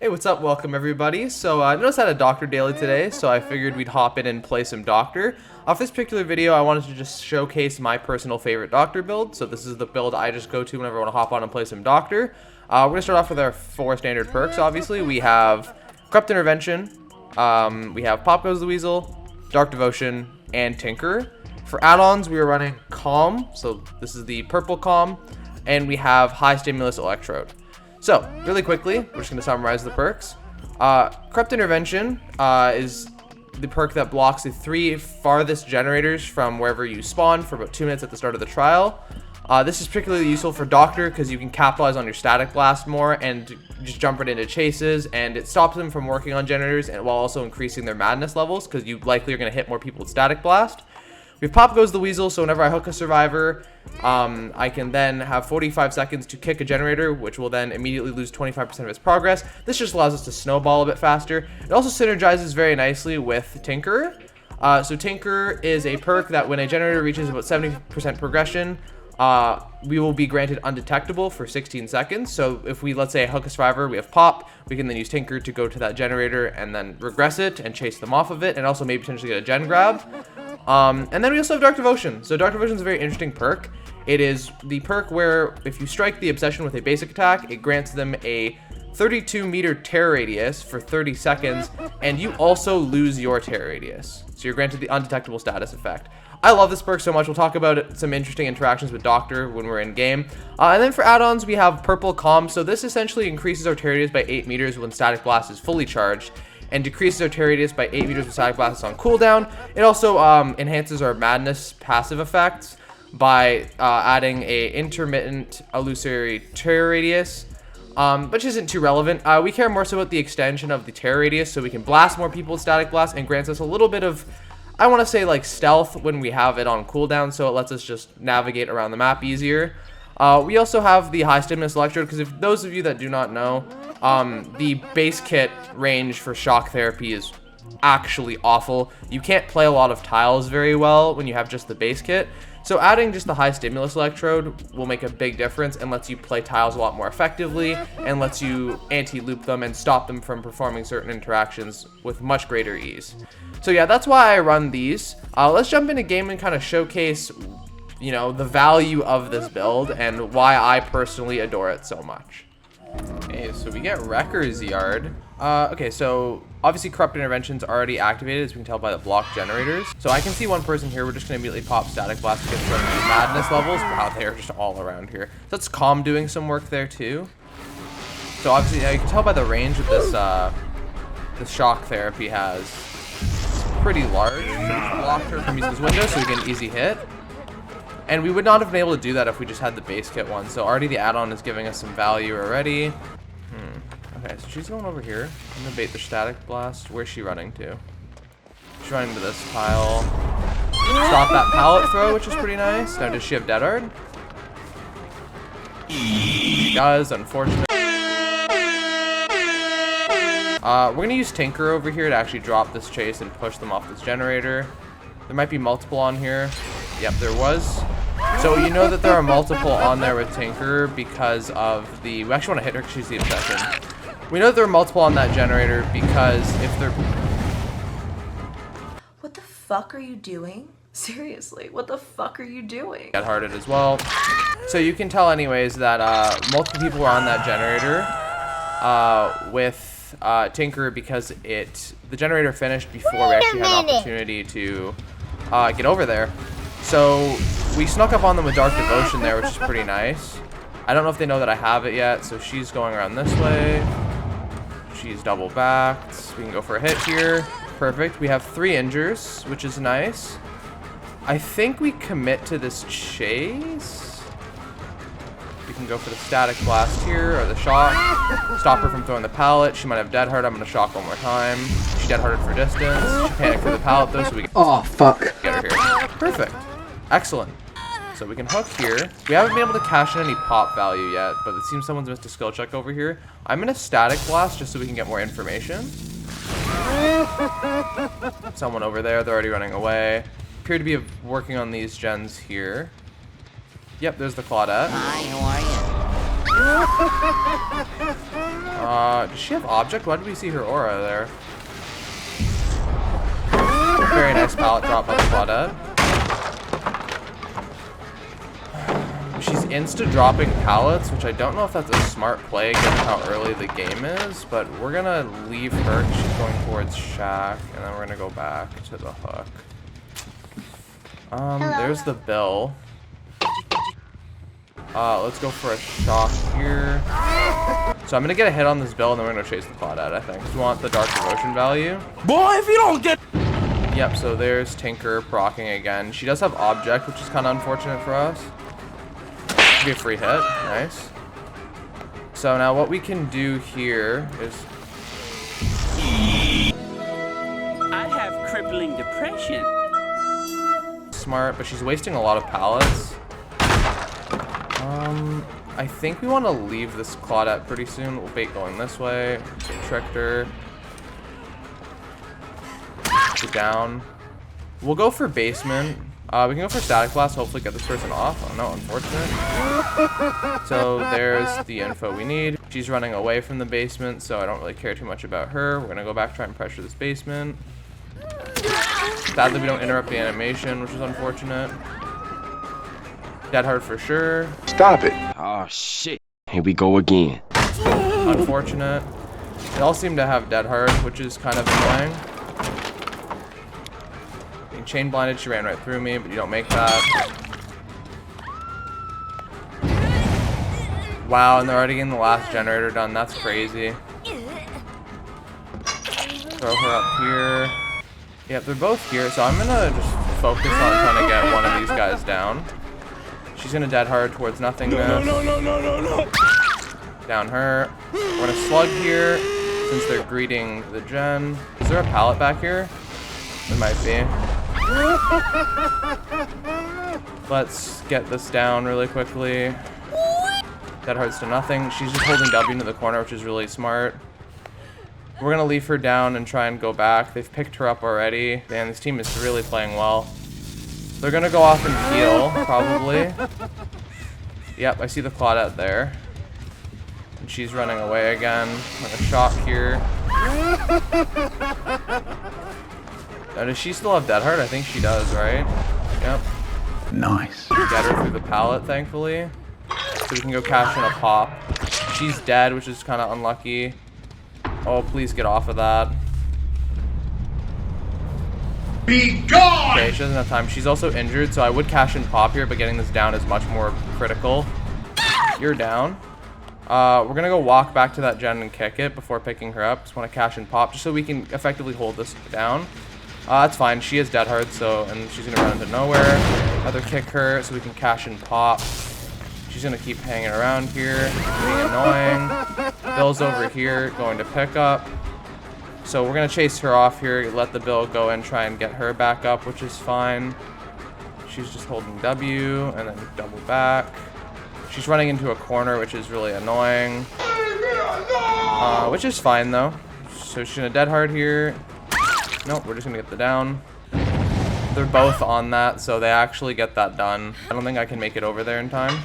Hey, what's up? Welcome everybody. So I noticed I had a doctor daily today, so I figured we'd hop in and play some doctor. For this particular video, I wanted to just showcase my personal favorite doctor build. So this is the build I just go to whenever I want to hop on and play some doctor. We're going to start off with our 4 standard perks, obviously. We have Corrupt Intervention, we have Pop Goes the Weasel, Dark Devotion, and Tinker. For add-ons, we are running Calm, so this is the purple Calm, and we have High Stimulus Electrode. So, really quickly, we're just going to summarize the perks. Corrupt Intervention is the perk that blocks the 3 farthest generators from wherever you spawn for about 2 minutes at the start of the trial. This is particularly useful for Doctor because you can capitalize on your Static Blast more and just jump right into chases, and it stops them from working on generators and while also increasing their madness levels because you likely are going to hit more people with Static Blast. We have Pop Goes the Weasel, so whenever I hook a survivor, I can then have 45 seconds to kick a generator, which will then immediately lose 25% of its progress. This just allows us to snowball a bit faster. It also synergizes very nicely with Tinker. So Tinker is a perk that when a generator reaches about 70% progression, we will be granted undetectable for 16 seconds. So if we, let's say, hook a survivor, we have Pop, we can then use Tinker to go to that generator and then regress it and chase them off of it, and also maybe potentially get a gen grab. And then we also have Dark Devotion. So Dark Devotion is a very interesting perk. It is the perk where if you strike the Obsession with a basic attack, it grants them a 32-meter tear radius for 30 seconds, and you also lose your tear radius. So you're granted the undetectable status effect. I love this perk so much. We'll talk about it, some interesting interactions with Doctor when we're in game. And then for add-ons, we have Purple Calm. So this essentially increases our tear radius by 8 meters when Static Blast is fully charged, and decreases our tear radius by 8 meters with Static Blast is on cooldown. It also enhances our Madness passive effects by adding a intermittent illusory tear radius, which isn't too relevant. We care more so about the extension of the tear radius, so we can blast more people with Static Blast, and grants us a little bit of, I want to say, like stealth when we have it on cooldown, so it lets us just navigate around the map easier. We also have the High Stimulus Electrode, because if those of you that do not know, the base kit range for shock therapy is actually awful. You can't play a lot of tiles very well when you have just the base kit. So adding just the High Stimulus Electrode will make a big difference and lets you play tiles a lot more effectively and lets you anti-loop them and stop them from performing certain interactions with much greater ease. So yeah, that's why I run these. Let's jump into game and kind of showcase, you know, the value of this build and why I personally adore it so much. Okay, so we get Wrecker's Yard. Okay, so obviously Corrupt Intervention's already activated, as we can tell by the block generators. So I can see one person here. We're just going to immediately pop Static Blast to get some madness levels. Wow, they're just all around here. So that's Calm doing some work there too. So obviously, you can tell by the range that this shock therapy has. It's pretty large. So just blocked her from using his window, so we get an easy hit. And we would not have been able to do that if we just had the base kit one. So already the add-on is giving us some value already. Okay, so she's going over here. I'm gonna bait the Static Blast. Where's she running to? She's running to this pile. Stop that pallet throw, which is pretty nice. Now, does she have Dead Hard? She does, unfortunately. We're gonna use Tinker over here to actually drop this chase and push them off this generator. There might be multiple on here. Yep, there was. So you know that there are multiple on there with Tinker because of the... We actually want to hit her because she's the Obsession. We know that there are multiple on that generator because if they're... What the fuck are you doing? Seriously, what the fuck are you doing? Get hearted as well. So you can tell anyways that multiple people were on that generator with Tinker because the generator finished before we actually had an opportunity to get over there. So we snuck up on them with Dark Devotion there, which is pretty nice. I don't know if they know that I have it yet, so she's going around this way. She's double backed. We can go for a hit here. Perfect. We have 3 injures, which is nice. I think we commit to this chase. We can go for the Static Blast here, or the shock. Stop her from throwing the pallet. She might have Dead Hard. I'm going to shock one more time. She Dead Harded for distance. She panicked for the pallet, though, so we can get her here. Perfect. Excellent. So we can hook here. We haven't been able to cash in any pop value yet, but it seems someone's missed a skill check over here. I'm going to Static Blast just so we can get more information. Someone over there. They're already running away. Appear to be working on these gens here. Yep, there's the Claudette. Hi, how are you? Does she have object? Why did we see her aura there? Very nice pallet drop on the Claudette. She's insta-dropping pallets, which I don't know if that's a smart play given how early the game is, but we're gonna leave her. She's going towards Shack, and then we're gonna go back to the hook. There's the bill. Let's go for a shock here. So I'm gonna get a hit on this bill, and then we're gonna chase the Claudette, I think. 'Cause we want the Dark Devotion value. Boy, if you don't get... Yep, so there's Tinker proccing again. She does have object, which is kind of unfortunate for us. Should be a free hit. Nice. So now what we can do here is... I have crippling depression. Smart, but she's wasting a lot of pallets. I think we want to leave this Claudette pretty soon. We'll bait going this way. Tricked her. Down. We'll go for basement. We can go for static blast, hopefully get this person off. Oh no, unfortunate. So there's the info we need. She's running away from the basement, so I don't really care too much about her. We're gonna go back, try and pressure this basement. Sadly, we don't interrupt the animation, which is unfortunate. Dead hard for sure. Stop it. Oh shit. Here we go again. Unfortunate. They all seem to have dead hard, which is kind of annoying. Being chain blinded, she ran right through me, but you don't make that. Wow, and they're already getting the last generator done. That's crazy. Throw her up here. Yep, they're both here, so I'm gonna just focus on trying to get one of these guys down. She's gonna dead hard towards nothingness. No. Down her. We're gonna slug here since they're greeting the gen. Is there a pallet back here? There might be. Let's get this down really quickly. Dead hard's to nothing. She's just holding W into the corner, which is really smart. We're gonna leave her down and try and go back. They've picked her up already. Man, this team is really playing well. They're gonna go off and heal, probably. Yep, I see the Claudette there. And she's running away again. I'm gonna shock here. Now, does she still have dead hard? I think she does, right? Yep. Nice. Get her through the pallet, thankfully. So we can go cash in a pop. She's dead, which is kind of unlucky. Oh, please get off of that. Be gone! Okay, she doesn't have time. She's also injured, so I would cash in pop here, but getting this down is much more critical. You're down. We're gonna go walk back to that gen and kick it before picking her up. Just want to cash in pop, just so we can effectively hold this down. That's fine. She is dead hard, so, and she's gonna run into nowhere. Either kick her so we can cash in pop. She's gonna keep hanging around here, being annoying. Bill's over here, going to pick up. So we're gonna chase her off here, let the Bill go and try and get her back up, which is fine. She's just holding W and then double back. She's running into a corner, which is really annoying. Which is fine though. So she's gonna dead hard here. Nope, we're just gonna get the down. They're both on that, so they actually get that done. I don't think I can make it over there in time.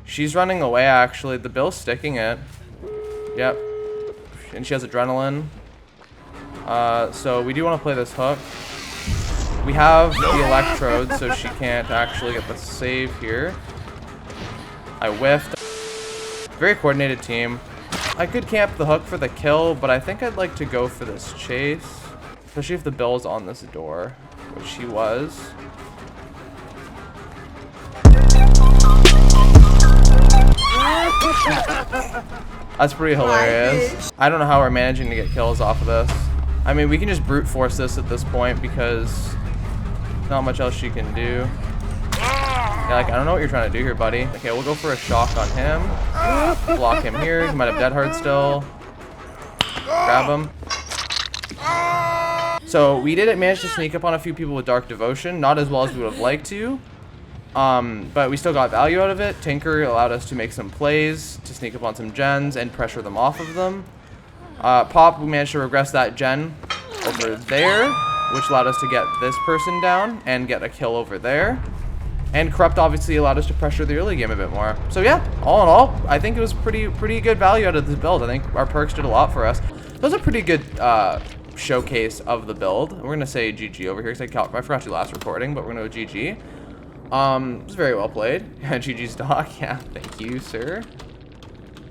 She's running away actually. The Bill's sticking it. Yep. And she has adrenaline. So we do want to play this hook. We have the electrode, so she can't actually get the save here. I whiffed. Very coordinated team. I could camp the hook for the kill, but I think I'd like to go for this chase. Especially if the Bill's on this door, which she was. That's pretty hilarious. I don't know how we're managing to get kills off of this. I mean, we can just brute force this at this point because not much else she can do. Yeah, like, I don't know what you're trying to do here, buddy. Okay, we'll go for a shock on him. Block him here. He might have dead hard still. Grab him. So we didn't manage to sneak up on a few people with Dark Devotion. Not as well as we would have liked to. But we still got value out of it. Tinker allowed us to make some plays, to sneak up on some gens and pressure them off of them. Pop, we managed to regress that gen over there, which allowed us to get this person down and get a kill over there. And Corrupt obviously allowed us to pressure the early game a bit more. So yeah, all in all, I think it was pretty good value out of this build. I think our perks did a lot for us. That was a pretty good showcase of the build. We're gonna say GG over here because I forgot your last recording, but we're gonna go GG. It was very well played. GG's doc. Yeah, thank you, sir.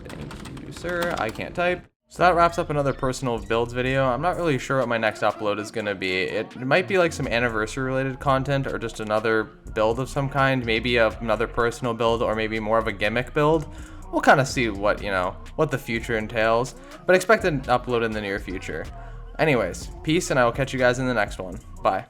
Thank you, sir. I can't type. So that wraps up another personal builds video. I'm not really sure what my next upload is going to be. It might be like some anniversary related content or just another build of some kind. Maybe another personal build or maybe more of a gimmick build. We'll kind of see what, what the future entails. But expect an upload in the near future. Anyways, peace and I will catch you guys in the next one. Bye.